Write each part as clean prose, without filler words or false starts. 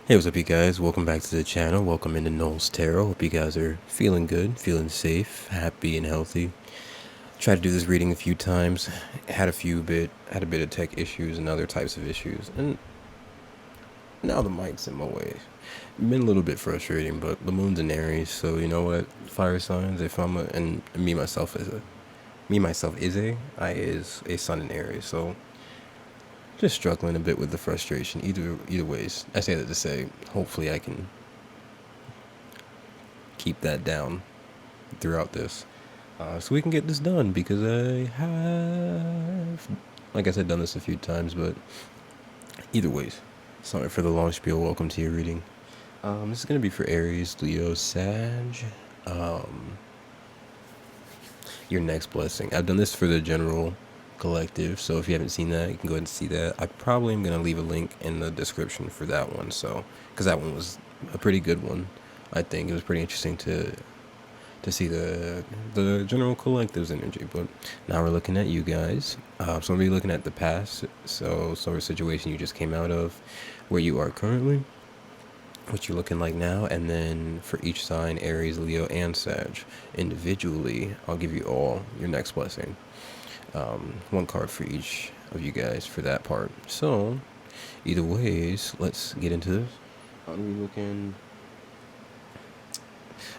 Hey, what's up, you guys? Welcome back to the channel. Welcome into Noel's Tarot. Hope you guys are feeling good, feeling safe, happy, and healthy. Tried to do this reading a few times. Had a bit of tech issues and other types of issues, and now the mic's in my way. Been a little bit frustrating, but the moon's in Aries, so you know what? Fire signs. If I'm a and me myself is a sun in Aries, so just struggling a bit with the frustration. Either ways, I say that to say, hopefully I can keep that down throughout this, so we can get this done, because I have, like I said, done this a few times. But either ways, sorry for the long spiel. Welcome to your reading. This is going to be for Aries, Leo, Sag. Um, your next blessing. I've done this for the general collective, so if you haven't seen that, you can go ahead and see that. I probably am going to leave a link in the description for that one, so because that one was a pretty good one. I think it was pretty interesting to see the general collective's energy. But now we're looking at you guys. So we'll be looking at the past, so sort of situation you just came out of, where you are currently, what you're looking like now, and then for each sign, Aries, Leo, and Sag, individually, I'll give you all your next blessing. One card for each of you guys for that part. So, either ways, let's get into this. I'm looking.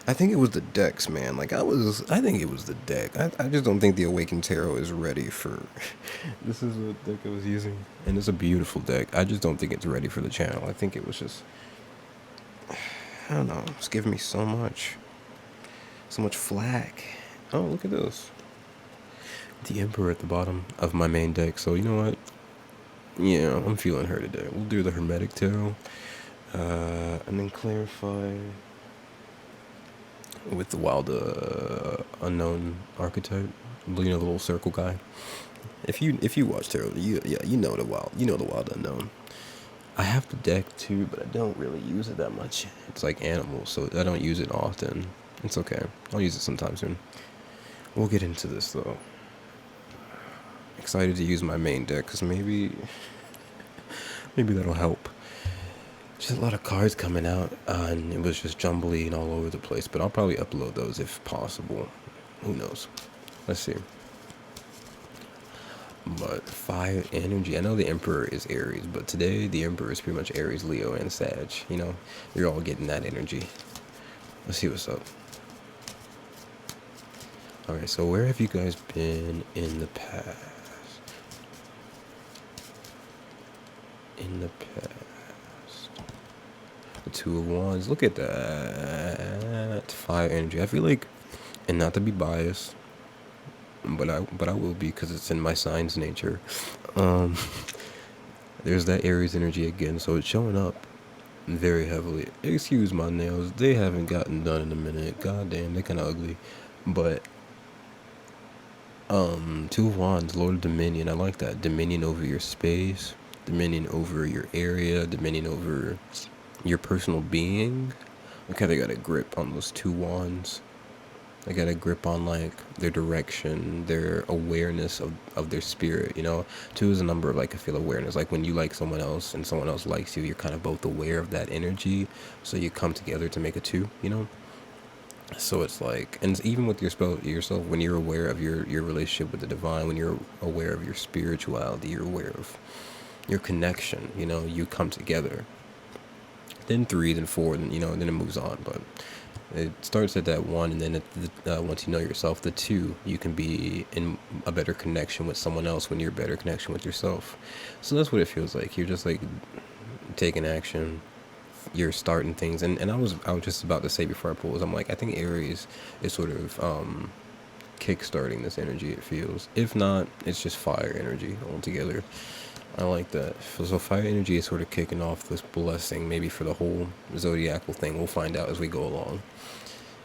I think it was the decks, man. I think it was the deck. I just don't think the Awakened Tarot is ready for. This is what deck I was using, and it's a beautiful deck. I just don't think it's ready for the channel. I think it was just, I don't know. It's giving me so much flack. Oh, look at this. The Emperor at the bottom of my main deck. So you know what? Yeah, I'm feeling her today. We'll do the Hermetic Tarot, and then clarify with the wild unknown archetype. You know, the little circle guy. If you watch tarot, you know the wild unknown. I have the deck too, but I don't really use it that much. It's like animals, so I don't use it often. It's okay. I'll use it sometime soon. We'll get into this though. Excited to use my main deck, because maybe that'll help. Just a lot of cards coming out, and it was just jumbly and all over the place. But I'll probably upload those if possible. Who knows? Let's see. But fire energy. I know the Emperor is Aries, but today the Emperor is pretty much Aries, Leo, and Sag. You know, you're all getting that energy. Let's see what's up. Alright, so where have you guys been in the past? The Two of Wands. Look at that. Fire energy. I feel like, and not to be biased, but I will be, because it's in my sign's nature. There's that Aries energy again, so it's showing up very heavily. Excuse my nails, they haven't gotten done in a minute. God damn, they're kind of ugly. But Two of Wands, Lord of Dominion. I like that. Dominion over your space, dominion over your area, dominion over your personal being. Look how they got a grip on those two wands. They got a grip on, like, their direction, their awareness of their spirit, you know? Two is a number of, like, I feel awareness. Like, when you like someone else and someone else likes you, you're kind of both aware of that energy. So you come together to make a two, you know? So it's like, and even with yourself, when you're aware of your relationship with the divine, when you're aware of your spirituality, you're aware of your connection, you know, you come together. Then three, then four, then, you know, then it moves on. But it starts at that one, and then once you know yourself, the two, you can be in a better connection with someone else when you're a better connection with yourself. So that's what it feels like. You're just like taking action. You're starting things, and I was just about to say before I pulled, I'm like, I think Aries is sort of kick-starting this energy, it feels. If not, it's just fire energy altogether. I like that. So fire energy is sort of kicking off this blessing, maybe for the whole zodiacal thing. We'll find out as we go along.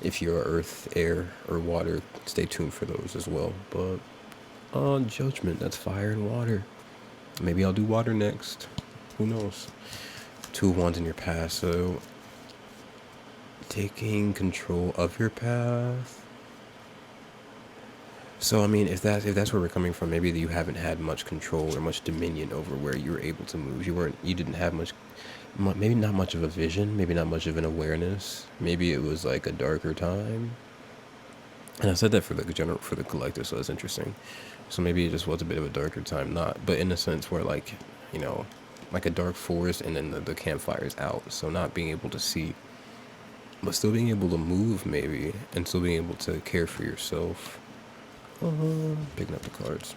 If you're earth, air, or water, stay tuned for those as well. But judgment, that's fire and water. Maybe I'll do water next. Who knows? Two of Wands in your past, so taking control of your path. So I mean, if that's where we're coming from, maybe you haven't had much control or much dominion over where you were able to move. You didn't have much maybe not much of a vision, maybe not much of an awareness. Maybe it was like a darker time. And I said that for the general, for the collective, so that's interesting. So maybe it just was a bit of a darker time, not, but in a sense where like, you know, like a dark forest and then the campfire's out. So not being able to see, but still being able to move maybe, and still being able to care for yourself. Picking up the cards.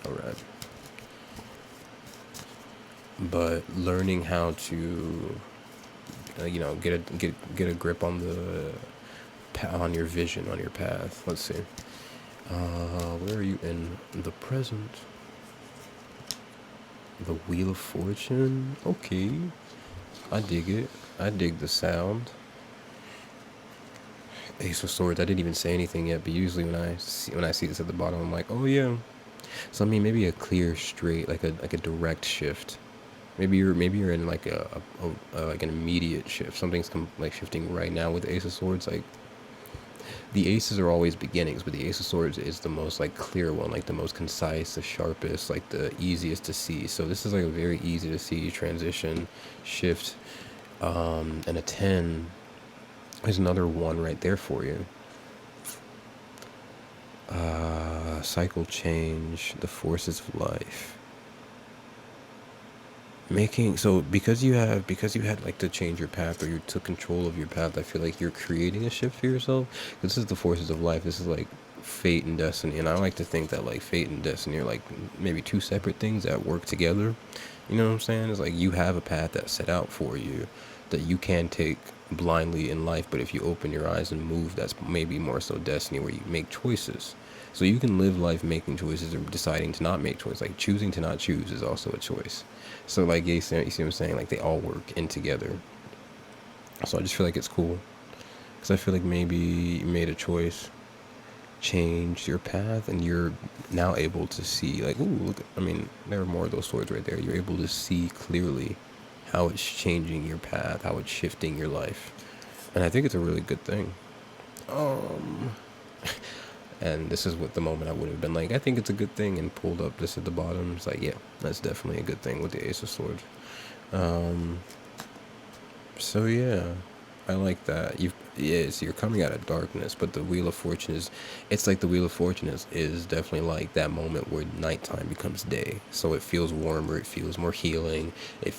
All right. But learning how to, you know, get a grip on the on your vision, on your path. Let's see. Where are you in the present? The Wheel of Fortune. Okay, I dig it. I dig the sound. Ace of Swords. I didn't even say anything yet, but usually when I see this at the bottom, I'm like, oh yeah. So I mean, maybe a clear, straight, like a direct shift. Maybe you're in like like an immediate shift. Something's like shifting right now with the Ace of Swords. Like the aces are always beginnings, but the Ace of Swords is the most like clear one, like the most concise, the sharpest, like the easiest to see. So this is like a very easy to see transition, shift, and a 10 is another one right there for you. Cycle change, the forces of life. Because you had like to change your path, or you took control of your path, I feel like you're creating a shift for yourself. This is the forces of life. This is like fate and destiny, and I like to think that like fate and destiny are like maybe two separate things that work together. You know what I'm saying? It's like you have a path that's set out for you that you can take blindly in life, but if you open your eyes and move, that's maybe more so destiny, where you make choices. So you can live life making choices or deciding to not make choices. Like choosing to not choose is also a choice. So like you see what I'm saying? Like they all work in together. So I just feel like it's cool, because I feel like maybe you made a choice, changed your path, and you're now able to see like, ooh, look, I mean, there are more of those swords right there. You're able to see clearly how it's changing your path, how it's shifting your life. And I think it's a really good thing. And this is what the moment I would have been like, I think it's a good thing, and pulled up this at the bottom. It's like, yeah, that's definitely a good thing with the Ace of Swords. So yeah, I like that. You're coming out of darkness, but the Wheel of Fortune it's like the Wheel of Fortune is definitely like that moment where nighttime becomes day. So it feels warmer, it feels more healing,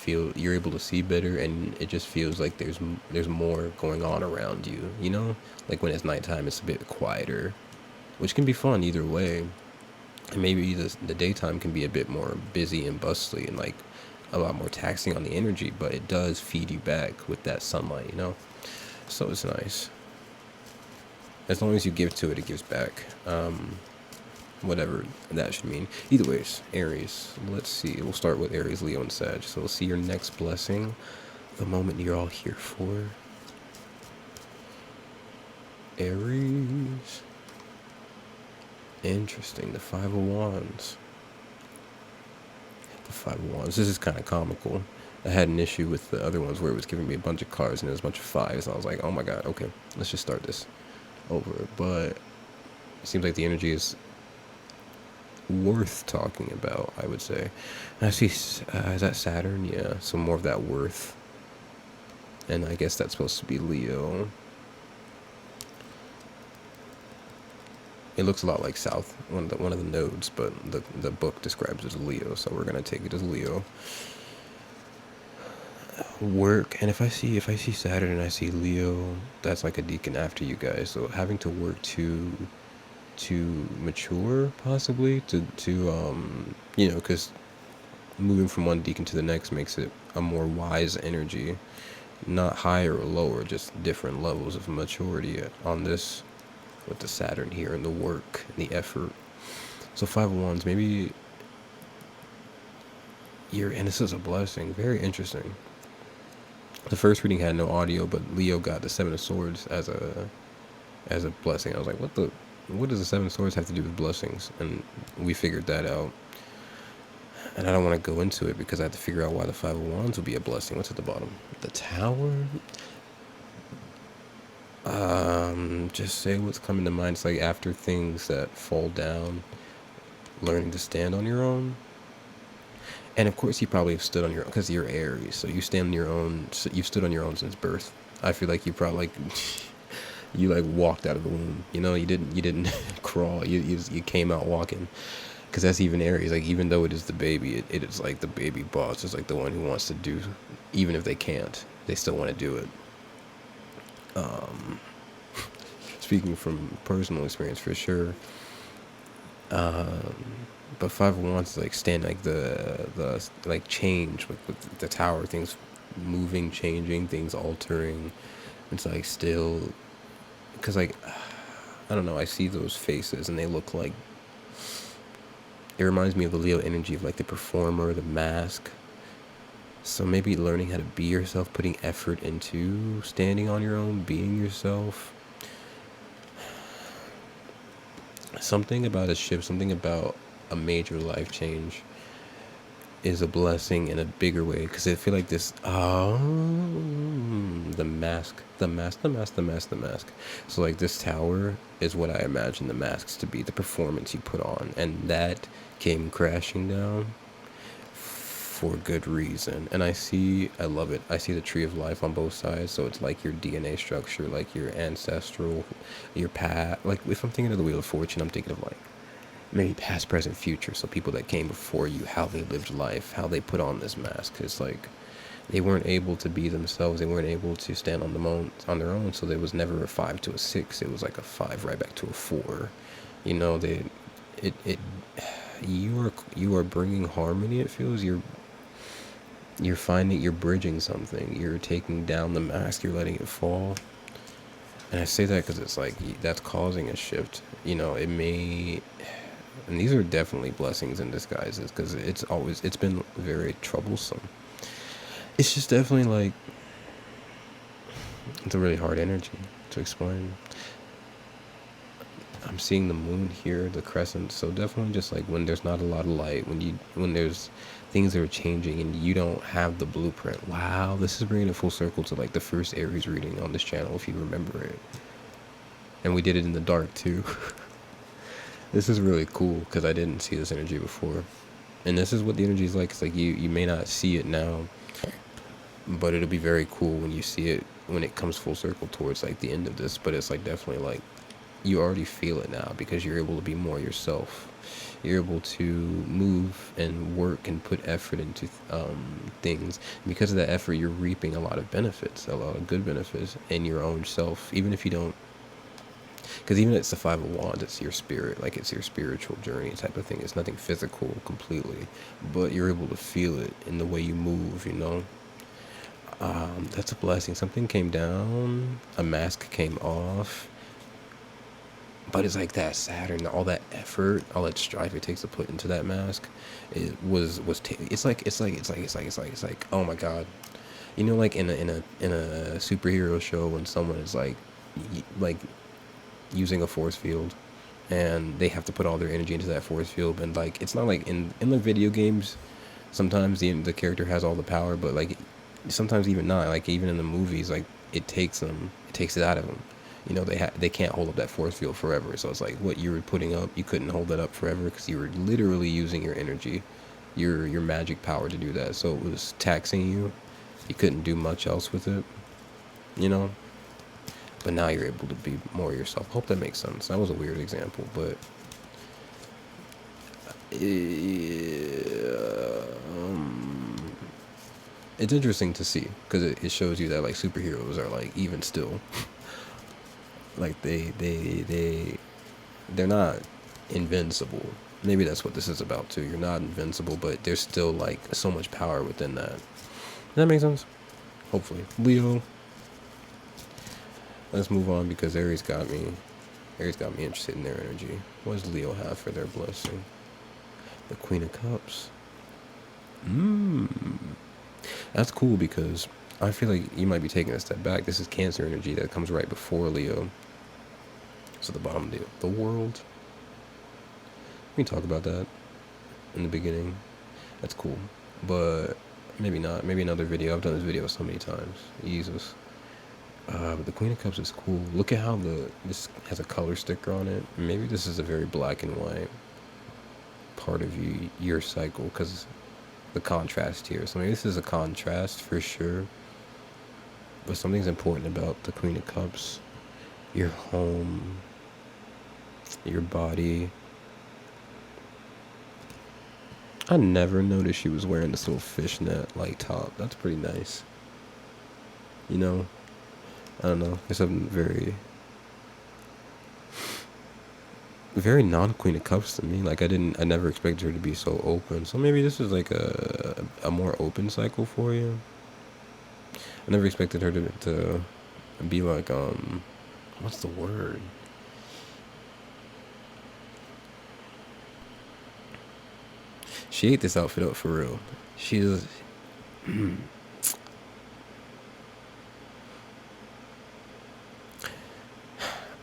you're able to see better, and it just feels like there's more going on around you, you know? Like when it's nighttime, it's a bit quieter, which can be fun either way. And maybe the daytime can be a bit more busy and bustly and like a lot more taxing on the energy, but it does feed you back with that sunlight, you know? So it's nice. As long as you give to it, it gives back. Whatever that should mean. Either ways, Aries. Let's see. We'll start with Aries, Leo, and Sag. So we'll see your next blessing, the moment you're all here for. Aries. Interesting. The Five of Wands. The Five of Wands. This is kind of comical. I had an issue with the other ones where it was giving me a bunch of cards and it was a bunch of fives. And I was like, oh my god, okay, let's just start this over. But it seems like the energy is worth talking about, I would say. And I see, is that Saturn? Yeah, so more of that worth. And I guess that's supposed to be Leo. It looks a lot like South, one of the nodes, but the book describes it as Leo, so we're gonna take it as Leo. Work, and if I see Saturn and I see Leo, that's like a deacon after you guys. So having to work to mature, possibly to you know, because moving from one deacon to the next makes it a more wise energy, not higher or lower, just different levels of maturity on this with the Saturn here, and the work and the effort. So Five of Wands, maybe and this is a blessing, very interesting. The first reading had no audio, but Leo got the Seven of Swords as a blessing. I was like, what does the Seven of Swords have to do with blessings? And we figured that out. And I don't want to go into it because I have to figure out why the Five of Wands would be a blessing. What's at the bottom? The Tower? Just say what's coming to mind. It's like after things that fall down, learning to stand on your own. And of course, you probably have stood on your own because you're Aries, so you stand on your own. So you've stood on your own since birth. I feel like you probably like you like walked out of the womb. You know, you didn't crawl. You came out walking. Because that's even Aries. Like even though it is the baby, it is like the baby boss. It's like the one who wants to do, even if they can't, they still want to do it. Um, Speaking from personal experience, for sure. Um, but Five of Wands is like stand like the like change with the tower, things moving, changing, things altering. It's like still because like I don't know. I see those faces and they look like it reminds me of the Leo energy of like the performer, the mask. So maybe learning how to be yourself, putting effort into standing on your own, being yourself. Something about a shift, something about a major life change is a blessing in a bigger way. Because I feel like this, the mask, the mask, the mask, the mask, the mask. So like this tower is what I imagine the masks to be, the performance you put on. And that came crashing down for good reason. And I love it. I see the tree of life on both sides. So it's like your DNA structure, like your ancestral, your path. Like if I'm thinking of the Wheel of Fortune, I'm thinking of like maybe past, present, future. So people that came before you, how they lived life, how they put on this mask. It's like they weren't able to be themselves. They weren't able to stand on their own. So there was never a 5 to a 6. It was like a 5 right back to a 4. You know, you are bringing harmony. It feels you're finding you're bridging something. You're taking down the mask. You're letting it fall. And I say that because it's like that's causing a shift. You know, it may. And these are definitely blessings in disguises because it's been very troublesome. It's just definitely like it's a really hard energy to explain. I'm seeing the moon here, the crescent. So definitely just like when there's not a lot of light, when there's things that are changing and you don't have the blueprint. Wow, this is bringing it full circle to like the first Aries reading on this channel, if you remember it. And we did it in the dark too. This is really cool because I didn't see this energy before. And this is what the energy is like. It's like you may not see it now, but it'll be very cool when you see it, when it comes full circle towards like the end of this. But it's like definitely like you already feel it now because you're able to be more yourself. You're able to move and work and put effort into things. Because of that effort, you're reaping a lot of benefits, a lot of good benefits in your own self, even if you don't. Because even it's the 5 of Wands, it's your spirit, like it's your spiritual journey type of thing. It's nothing physical completely, but you're able to feel it in the way you move, you know. That's a blessing. Something came down, a mask came off, but it's like that Saturn, all that effort, all that strife it takes to put into that mask, it's like oh my God, you know, like in a superhero show when someone is like using a force field and they have to put all their energy into that force field, and like it's not like in the video games sometimes the character has all the power, but like sometimes even not, like even in the movies, like it takes it out of them, you know. They can't hold up that force field forever, so it's like what you were putting up, you couldn't hold that up forever because you were literally using your energy, your magic power to do that, so it was taxing you. You couldn't do much else with it, you know. But now you're able to be more yourself. Hope that makes sense. That was a weird example, but it's interesting to see because it shows you that like superheroes are like even still like they're not invincible. Maybe that's what this is about too. You're not invincible, but there's still like so much power within that. Does that make sense? Hopefully. Leo. Let's move on because Aries got me interested in their energy. What does Leo have for their blessing? The Queen of Cups. That's cool because I feel like you might be taking a step back. This is Cancer energy that comes right before Leo. So the bottom of the world. We can talk about that in the beginning. That's cool. But maybe not. Maybe another video. I've done this video so many times. Jesus. But the Queen of Cups is cool. Look at how this has a color sticker on it. Maybe this is a very black and white part of your cycle, because the contrast here. So maybe this is a contrast for sure. But something's important about the Queen of Cups. Your home, your body. I never noticed she was wearing this little fishnet like top. That's pretty nice. You know, I don't know. There's something very, very non-Queen of Cups to me. Like I never expected her to be so open. So maybe this is like a more open cycle for you. I never expected her to be like, what's the word? She ate this outfit up for real. She's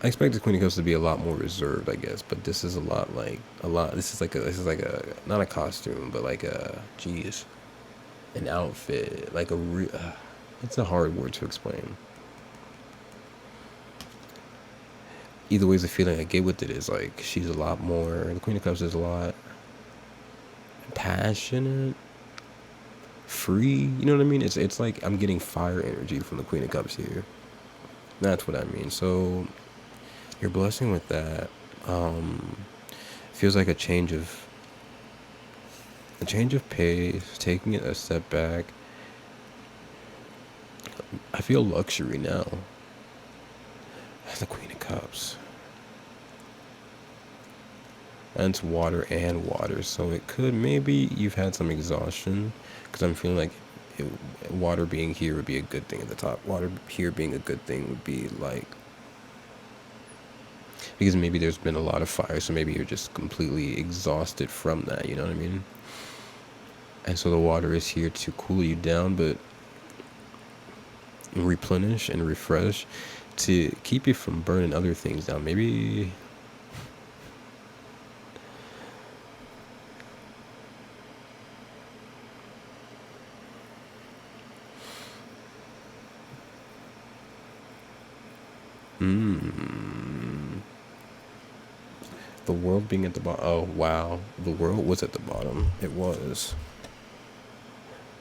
I expected Queen of Cups to be a lot more reserved, I guess, but this is a lot. This is like a not a costume, but like an outfit, like it's a hard word to explain. Either way, the feeling I get with it is like she's a lot more. The Queen of Cups is a lot passionate, free. You know what I mean? It's like I'm getting fire energy from the Queen of Cups here. That's what I mean. So your blessing with that feels like a change of pace, taking it a step back. I feel luxury now. The Queen of Cups. And it's water and water, so it could, maybe you've had some exhaustion, because I'm feeling like water being here would be a good thing at the top. Water here being a good thing would be like, because maybe there's been a lot of fire, so maybe you're just completely exhausted from that, you know what I mean? And so the water is here to cool you down, but replenish and refresh, to keep you from burning other things down. Maybe the world being at the bottom. Oh wow, the world was at the bottom. It was.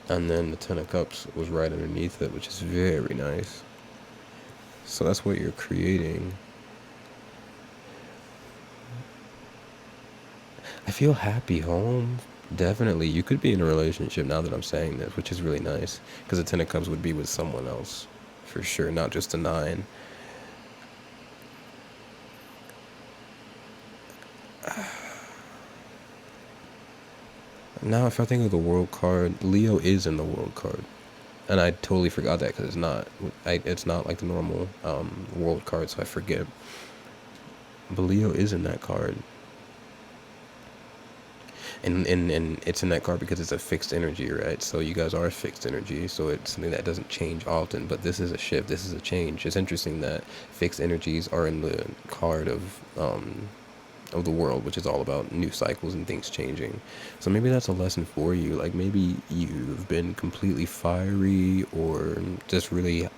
And then the Ten of Cups was right underneath it, which is very nice. So that's what you're creating. I feel happy home. Definitely. You could be in a relationship now that I'm saying this, which is really nice. Because the Ten of Cups would be with someone else. For sure. Not just a 9. Now, if I think of the World card, Leo is in the World card. And I totally forgot that because it's not like the normal World card, so I forget. But Leo is in that card. And it's in that card because it's a fixed energy, right? So you guys are a fixed energy, so it's something that doesn't change often. But this is a shift. This is a change. It's interesting that fixed energies are in the card of the world, which is all about new cycles and things changing. So maybe that's a lesson for you. Like maybe you've been completely fiery or just really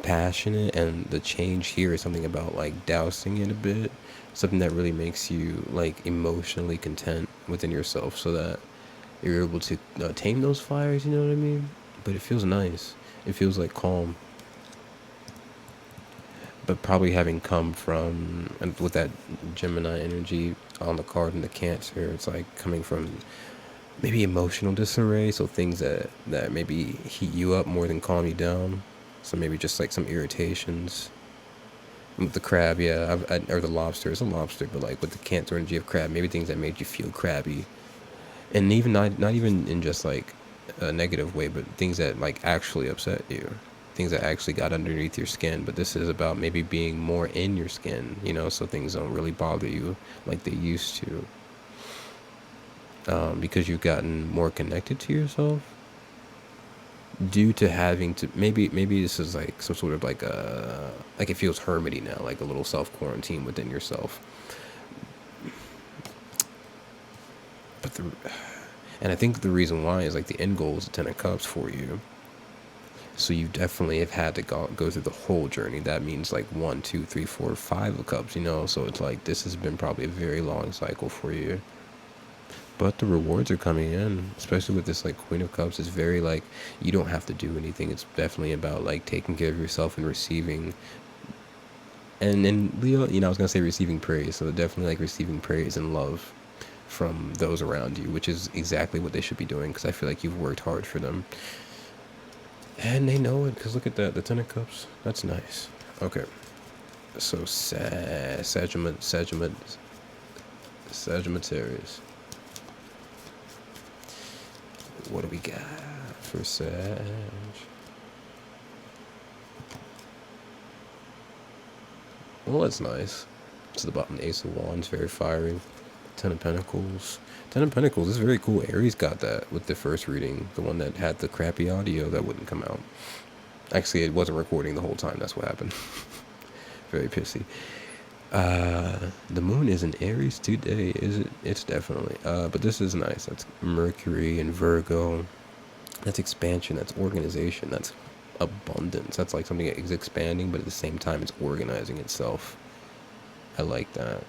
passionate, and the change here is something about like dousing it a bit, something that really makes you like emotionally content within yourself, so that you're able to tame those fires, you know what I mean? But it feels nice. It feels like calm. But probably having come from, and with that Gemini energy on the card and the Cancer, it's like coming from maybe emotional disarray, so things that maybe heat you up more than calm you down. So maybe just like some irritations. With the crab, yeah, or the lobster. It's a lobster, but like with the Cancer energy of crab, maybe things that made you feel crabby. And even not even in just like a negative way, but things that like actually upset you. Things that actually got underneath your skin. But this is about maybe being more in your skin, you know, so things don't really bother you like they used to, because you've gotten more connected to yourself due to having to, maybe this is like some sort of like it feels hermity now, like a little self-quarantine within yourself. But and I think the reason why is like the end goal is the Ten of Cups for you. So you definitely have had to go through the whole journey. That means like 1, 2, 3, 4, 5 of cups, you know. So it's like this has been probably a very long cycle for you. But the rewards are coming in, especially with this like Queen of Cups. It's very like you don't have to do anything. It's definitely about like taking care of yourself and receiving. And in Leo, I was gonna say receiving praise. So definitely like receiving praise and love from those around you, which is exactly what they should be doing. Because I feel like you've worked hard for them, and they know it. Because look at that, the Ten of Cups. That's nice. Okay, so Sagittarius. What do we got for Sag? Well, that's nice. To the bottom, Ace of Wands, very fiery. Ten of Pentacles. Ten of Pentacles is very cool. Aries got that with the first reading, the one that had the crappy audio that wouldn't come out. Actually, it wasn't recording the whole time. That's what happened. Very pissy. The moon is in Aries today, is it? It's definitely. But this is nice. That's Mercury and Virgo. That's expansion. That's organization. That's abundance. That's like something that is expanding, but at the same time, it's organizing itself. I like that.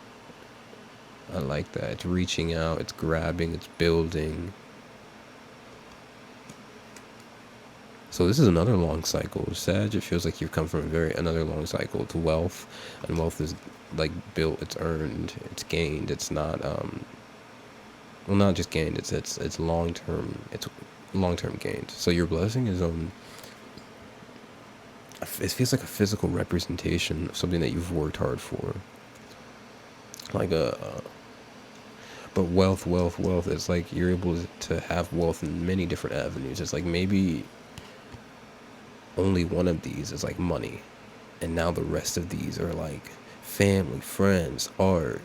I like that. It's reaching out. It's grabbing. It's building. So this is another long cycle. Sag, it feels like you've come from another long cycle to wealth, and wealth is like built. It's earned. It's gained. It's not well, not just gained. It's long term. It's long term gained. So your blessing is it feels like a physical representation of something that you've worked hard for. Like but wealth. It's like you're able to have wealth in many different avenues. It's like maybe only one of these is like money, and now the rest of these are like family, friends, art,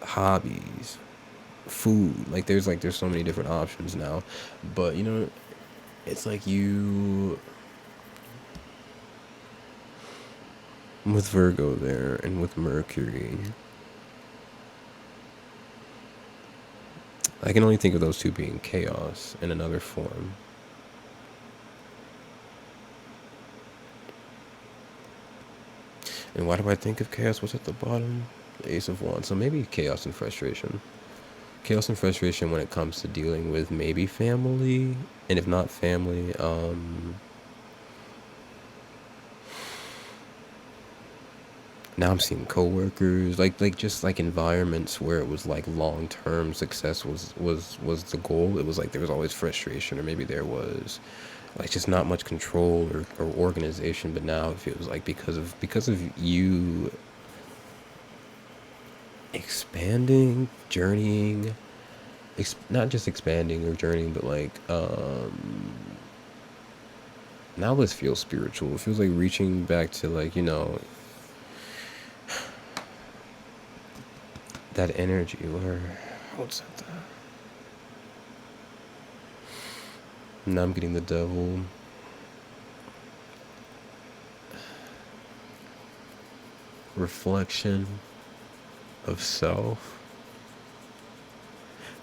hobbies, food. Like there's so many different options now. But it's like you with Virgo there and with Mercury, I can only think of those two being chaos in another form. And why do I think of chaos? What's at the bottom? The Ace of Wands. So maybe chaos and frustration. Chaos and frustration when it comes to dealing with maybe family, and if not family, now I'm seeing coworkers, like just like environments where it was like long-term success was the goal. It was like there was always frustration, or maybe there was like just not much control or organization. But now it feels like because of you expanding, journeying, not just expanding or journeying, but like now this feels spiritual. It feels like reaching back to like that energy where what's that? Now I'm getting the devil. Reflection of self.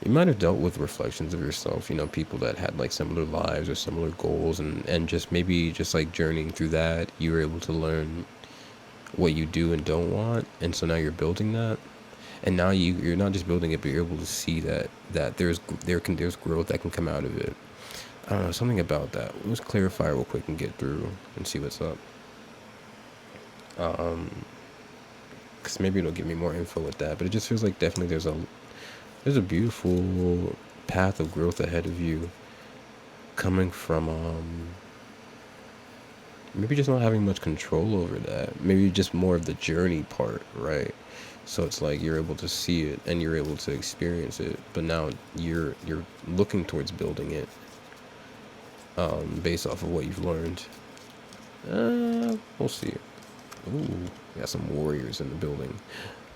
You might have dealt with reflections of yourself, people that had like similar lives or similar goals, and just maybe just like journeying through that, you were able to learn what you do and don't want, and so now you're building that, and now you're not just building it, but you're able to see that there's growth that can come out of it. I don't know, something about that. Let's clarify real quick and get through and see what's up. Because maybe it'll give me more info with that, but it just feels like definitely there's a beautiful path of growth ahead of you, coming from maybe just not having much control over that. Maybe just more of the journey part, right? So it's like you're able to see it and you're able to experience it, but now you're looking towards building it based off of what you've learned. We'll see. Ooh, got some warriors in the building.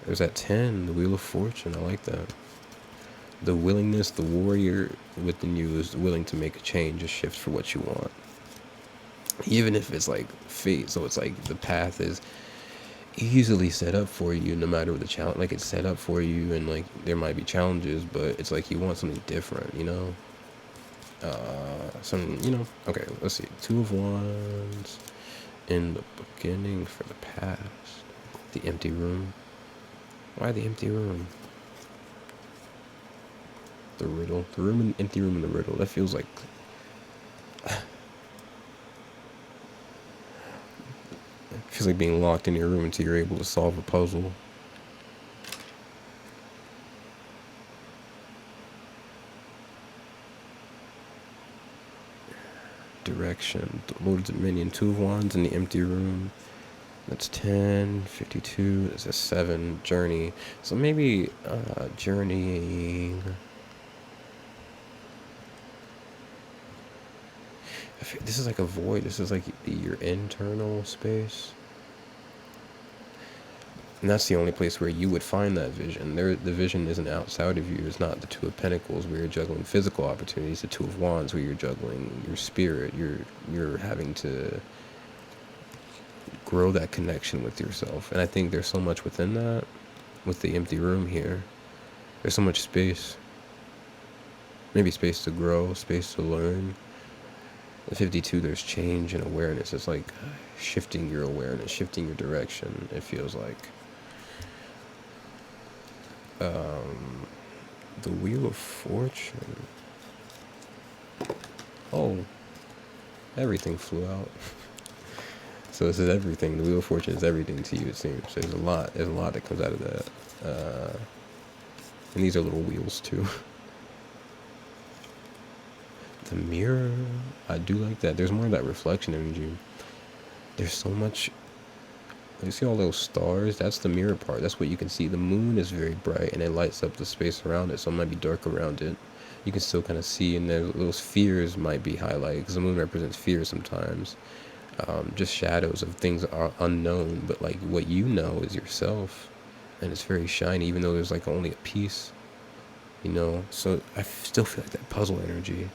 There's that 10, the Wheel of Fortune. I like that. The willingness, the warrior within you is willing to make a change, a shift for what you want. Even if it's like fate, so it's like the path is easily set up for you, no matter what the challenge. Like it's set up for you, and like there might be challenges, but it's like you want something different, Okay, let's see. 2 of Wands in the beginning for the past. The empty room. Why the empty room? The riddle. The room, empty room in the riddle. That feels like... It feels like being locked in your room until you're able to solve a puzzle. Direction. The Lord of Dominion. 2 of Wands in the empty room. That's 10. 52. That's a 7. Journey. So maybe journeying. This is like a void. This is like your internal space. And that's the only place where you would find that vision. The vision isn't outside of you. It's not the 2 of Pentacles where you're juggling physical opportunities. The 2 of Wands where you're juggling your spirit. You're having to grow that connection with yourself. And I think there's so much within that, with the empty room here. There's so much space. Maybe space to grow, space to learn. The 52, there's change and awareness. It's like shifting your awareness, shifting your direction, it feels like. The Wheel of Fortune. Oh, everything flew out. So this is everything. The Wheel of Fortune is everything to you, it seems. There's a lot that comes out of that. And these are little wheels too. The Mirror, I do like that. There's more of that reflection energy. There's so much. You see all those stars? That's the mirror part. That's what you can see. The moon is very bright and it lights up the space around it, so it might be dark around it. You can still kind of see, and those fears might be highlighted because the moon represents fear sometimes. Just shadows of things that are unknown, but like what you know is yourself, and it's very shiny, even though there's like only a piece, you know. So I still feel like that puzzle energy.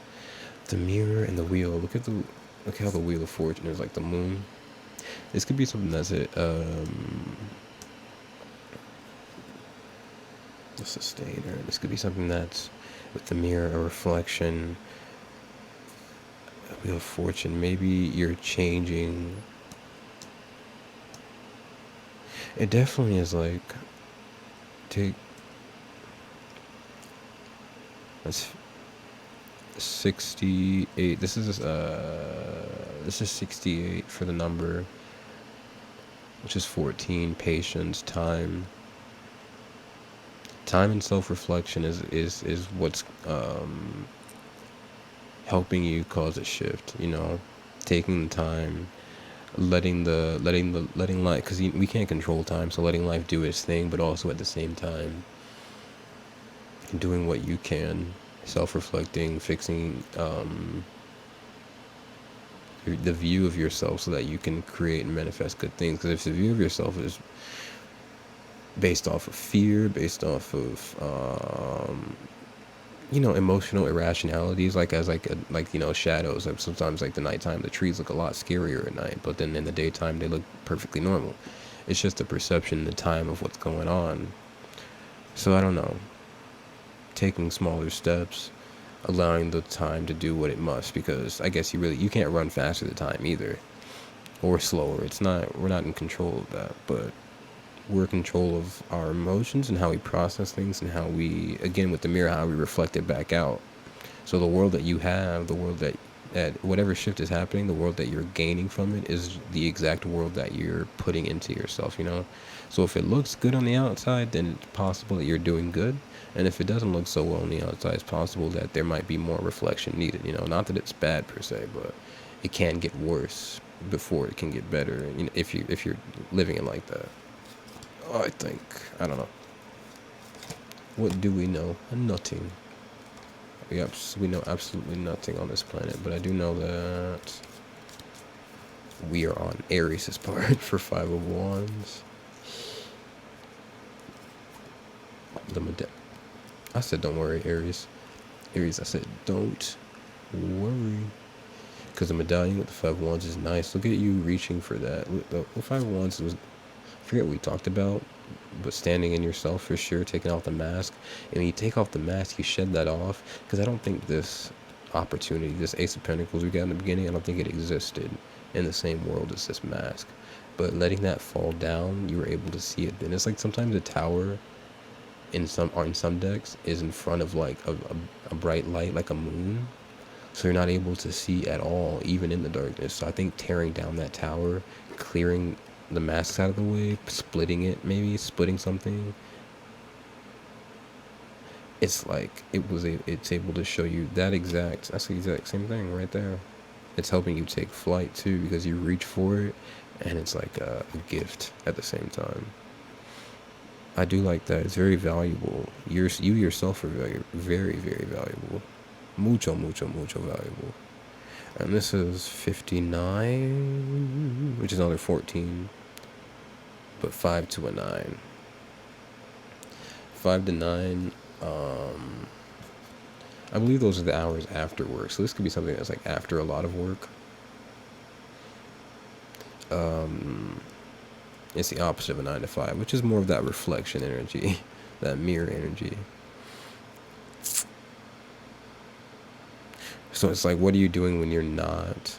The Mirror and the Wheel. Look how the Wheel of Fortune is like the moon. This could be something that's it. The Sustainer. This could be something that's with the Mirror, a reflection. Wheel of Fortune. Maybe you're changing. It definitely is like that's 68. This is 68 for the number, which is 14. Patience, time and self-reflection is what's helping you cause a shift, you know. Taking the time, letting life, because we can't control time, so letting life do its thing, but also at the same time doing what you can, self-reflecting, fixing the view of yourself so that you can create and manifest good things. Because if the view of yourself is based off of fear, based off of emotional irrationalities, like shadows. Like sometimes, like the nighttime, the trees look a lot scarier at night, but then in the daytime they look perfectly normal. It's just the perception, the time of what's going on. So I don't know. Taking smaller steps, allowing the time to do what it must, because I guess you can't run faster than time either, or slower. We're not in control of that, but we're in control of our emotions and how we process things, and how we, again with the mirror, how we reflect it back out. So the world that you have, the world that whatever shift is happening, the world that you're gaining from it is the exact world that you're putting into yourself, you know. So if it looks good on the outside, then it's possible that you're doing good. And if it doesn't look so well on the outside, it's possible that there might be more reflection needed, you know. Not that it's bad per se, but it can get worse before it can get better, you know, if you're living it like that. I don't know. What do we know? Nothing. We know absolutely nothing on this planet, but I do know that we are on Aries' part for 5 of Wands. I said don't worry, Aries. Aries, I said don't worry. Because the medallion with the 5 of Wands is nice. Look at you reaching for that. The 5 of Wands was, I forget what we talked about, but standing in yourself for sure, taking off the mask. And when you take off the mask, you shed that off. Because I don't think this opportunity, this Ace of Pentacles we got in the beginning, I don't think it existed in the same world as this mask. But letting that fall down, you were able to see it. And it's like sometimes a tower in some decks is in front of like a bright light, like a moon, so you're not able to see at all, even in the darkness. So I think tearing down that tower, clearing the masks out of the way, splitting it, maybe splitting something, it's like it's able to show you that's the exact same thing right there. It's helping you take flight too, because you reach for it, and it's like a gift at the same time. I do like that. It's very valuable. You yourself are very, very, very valuable. Mucho, mucho, mucho valuable. And this is 59, which is another 14, but 5 to a 9. 5 to 9, I believe those are the hours after work. So this could be something that's like after a lot of work. It's the opposite of a 9 to 5, which is more of that reflection energy, that mirror energy. So it's like, what are you doing when you're not?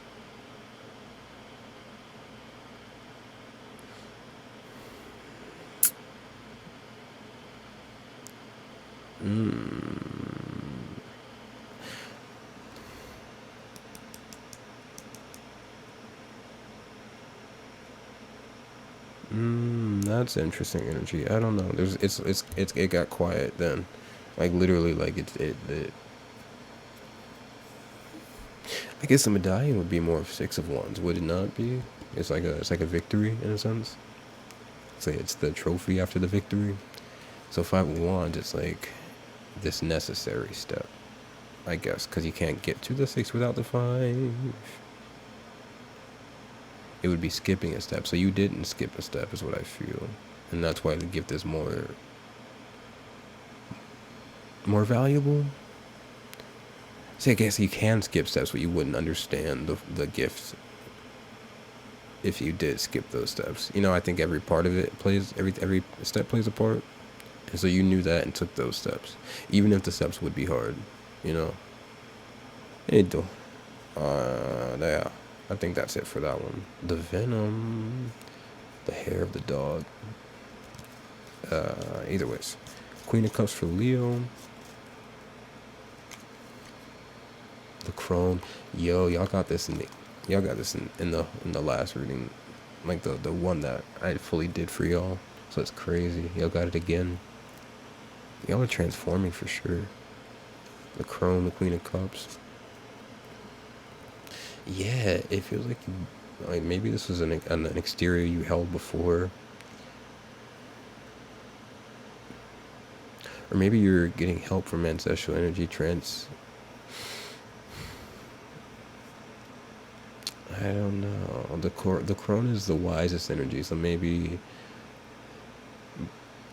That's interesting energy. I don't know. It got quiet then, like literally, like it. I guess the medallion would be more of 6 of Wands, would it not be? It's like a victory in a sense. Say it's the trophy after the victory. So 5 of Wands, it's like this necessary step, I guess, because you can't get to the 6 without the 5. It would be skipping a step. So you didn't skip a step, is what I feel, and that's why the gift is more valuable. See, I guess you can skip steps, but you wouldn't understand the gift if you did skip those steps. You know, I think every part of it plays, every step plays a part. And so you knew that and took those steps, even if the steps would be hard, you know. Então, yeah, I think that's it for that one. The Venom, the hair of the dog. Either ways, Queen of Cups for Leo. The Crone, yo, y'all got this in the last reading, like the one that I fully did for y'all. So it's crazy. Y'all got it again. Y'all are transforming for sure. The Crone, the Queen of Cups. Yeah, it feels like maybe this was an exterior you held before. Or maybe you're getting help from ancestral energy I don't know. The Crone is the wisest energy, so maybe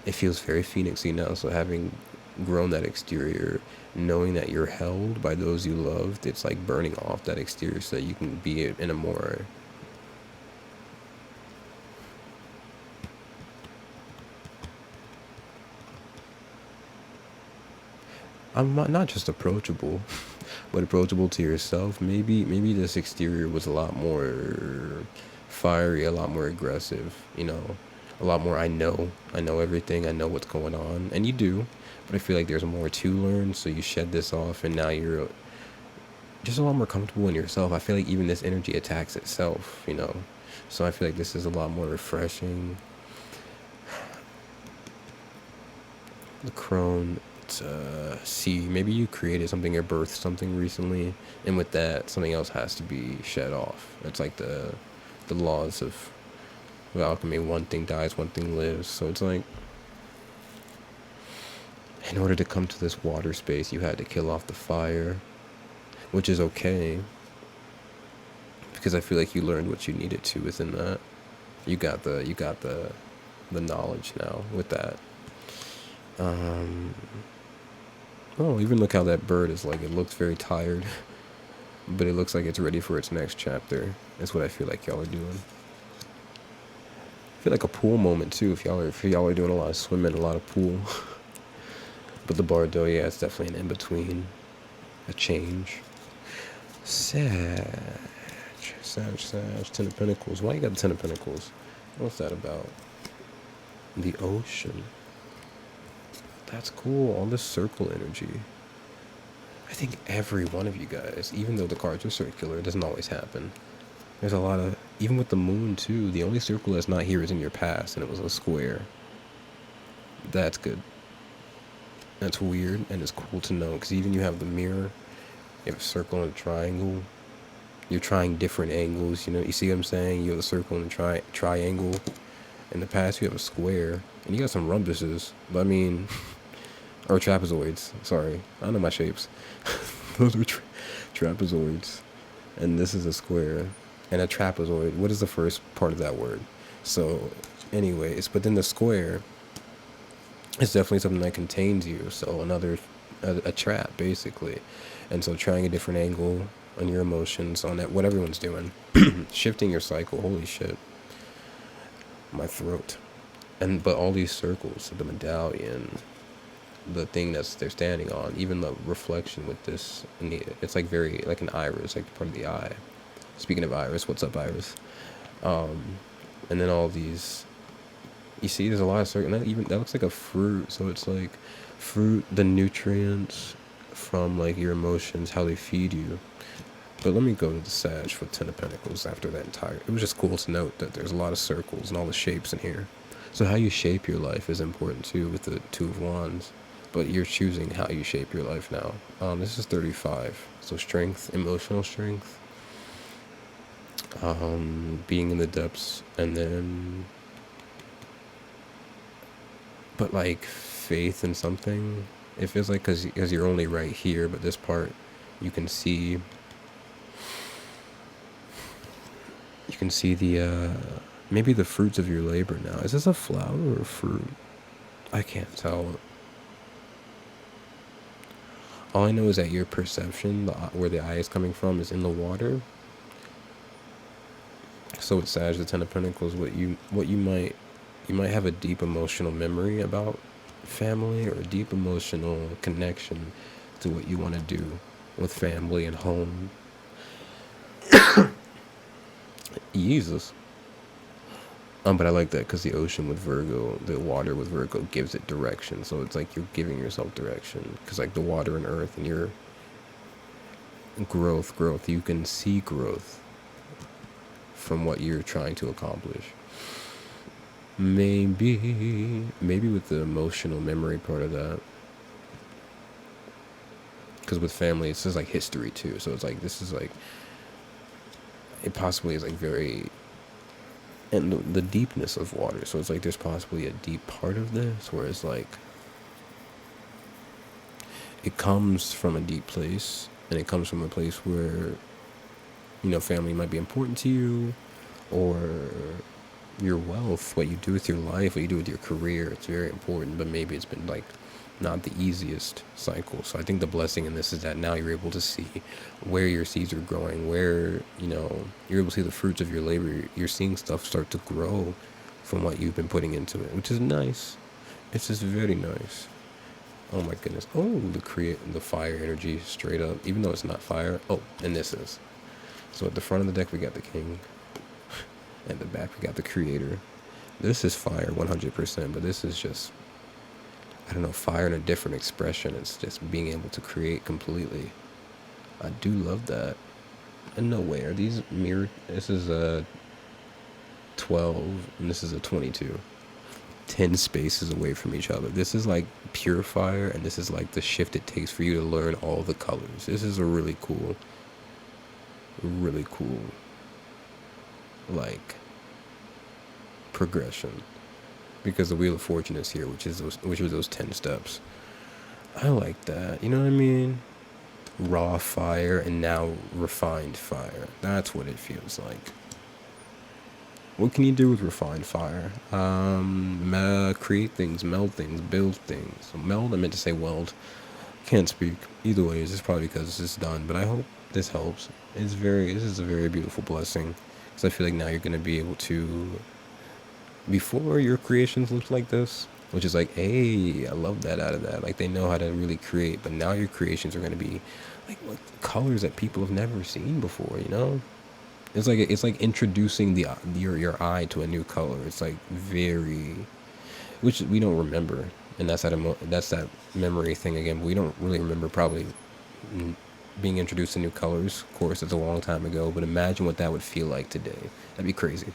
it feels very phoenixy now. So having grown that exterior, knowing that you're held by those you loved, it's like burning off that exterior so that you can be in a more not just approachable, but approachable to yourself. Maybe this exterior was a lot more fiery, a lot more aggressive, you know, a lot more I know everything, I know what's going on, and you do, but I feel like there's more to learn, so you shed this off, and now you're just a lot more comfortable in yourself. I feel like even this energy attacks itself, you know, so I feel like this is a lot more refreshing. The Crone, see, maybe you created something or birthed something recently, and with that, something else has to be shed off. It's like the laws of alchemy. One thing dies, one thing lives. So it's like, in order to come to this water space, you had to kill off the fire, which is okay, because I feel like you learned what you needed to within that. You got the knowledge now with that. Oh, even look how that bird is like, it looks very tired, but it looks like it's ready for its next chapter. That's what I feel like y'all are doing. I feel like a pool moment too, if y'all are doing a lot of swimming, a lot of pool. But the Bardo, yeah, it's definitely an in-between, a change. Sag, 10 of Pentacles. Why you got the 10 of Pentacles? What's that about? The ocean. That's cool. All this circle energy. I think every one of you guys, even though the cards are circular, it doesn't always happen. There's a lot of, even with the moon too, the only circle that's not here is in your past, and it was a square. That's good. That's weird, and it's cool to know, because even you have the mirror, you have a circle and a triangle. You're trying different angles, you know, you see what I'm saying? You have a circle and a triangle. In the past, you have a square, and you got some rhombuses, but I mean, or trapezoids, sorry. I don't know my shapes. Those are trapezoids. And this is a square. And a trapezoid, what is the first part of that word? So, anyways, but then the square is definitely something that contains you. So a trap, basically. And so trying a different angle on your emotions, on that, what everyone's doing. Shifting your cycle, holy shit. My throat. But all these circles, the medallion, the thing they're standing on, even the reflection with this, it's like very, like an iris, like part of the eye. Speaking of iris, what's up, iris? And then all these, you see, there's a lot of circles. That looks like a fruit. So it's like fruit, the nutrients from like your emotions, how they feed you. But let me go to the Sag for 10 of Pentacles after that entire. It was just cool to note that there's a lot of circles and all the shapes in here. So how you shape your life is important too with the Two of Wands. But you're choosing how you shape your life now. This is 35. So strength, emotional strength. Being in the depths, and then, but like faith in something. It feels like because you're only right here, but this part you can see the maybe the fruits of your labor now. Is this a flower or a fruit? I can't tell. All I know is that your perception, where the eye is coming from, is in the water. So with Sag, the 10 of Pentacles, you might have a deep emotional memory about family, or a deep emotional connection to what you want to do with family and home. Jesus. But I like that because the ocean with Virgo, the water with Virgo gives it direction. So it's like you're giving yourself direction, because like the water and earth and your growth, you can see growth from what you're trying to accomplish. Maybe with the emotional memory part of that, because with family it's just like history too. So it's like this is like, it possibly is like very, and the deepness of water. So it's like there's possibly a deep part of this where it's like it comes from a deep place, and it comes from a place where, you know, family might be important to you, or your wealth, what you do with your life, what you do with your career. It's very important, but maybe it's been like not the easiest cycle. So I think the blessing in this is that now you're able to see where your seeds are growing, where, you know, you're able to see the fruits of your labor. You're seeing stuff start to grow from what you've been putting into it, which is nice. It's just very nice. Oh my goodness. Oh, the fire energy straight up, even though it's not fire. Oh, and this is. So at the front of the deck we got the King. At the back we got the Creator. This is fire 100%, but this is just, I don't know, fire in a different expression. It's just being able to create completely. I do love that. And no way, are these mirrored? This is a 12, and this is a 22. 10 spaces away from each other. This is like pure fire, and this is like the shift it takes for you to learn all the colors. This is a really cool, like, progression. Because the Wheel of Fortune is here, which was those 10 steps. I like that. You know what I mean? Raw fire and now refined fire. That's what it feels like. What can you do with refined fire? Create things, meld things, build things. Meld, I meant to say weld. Can't speak. Either way, it's just probably because it's done. But I hope this helps. This is a very beautiful blessing. Because I feel like now you're going to be able to, before your creations looked like this, which is like, hey, I love that out of that. Like, they know how to really create. But now your creations are going to be like colors that people have never seen before, you know? It's like introducing your eye to a new color. It's like very, which we don't remember. And that's that memory thing again. We don't really remember probably being introduced to new colors. Of course, it's a long time ago, but imagine what that would feel like today. That'd be crazy.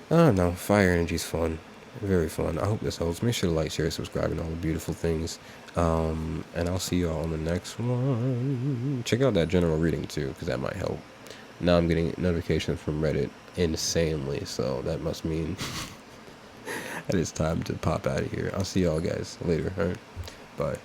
I don't know. Fire energy is fun. Very fun. I hope this helps. Make sure to like, share, subscribe, and all the beautiful things. And I'll see y'all on the next one. Check out that general reading too, because that might help. Now I'm getting notifications from Reddit insanely, so that must mean that it's time to pop out of here. I'll see y'all guys later. All right. Bye.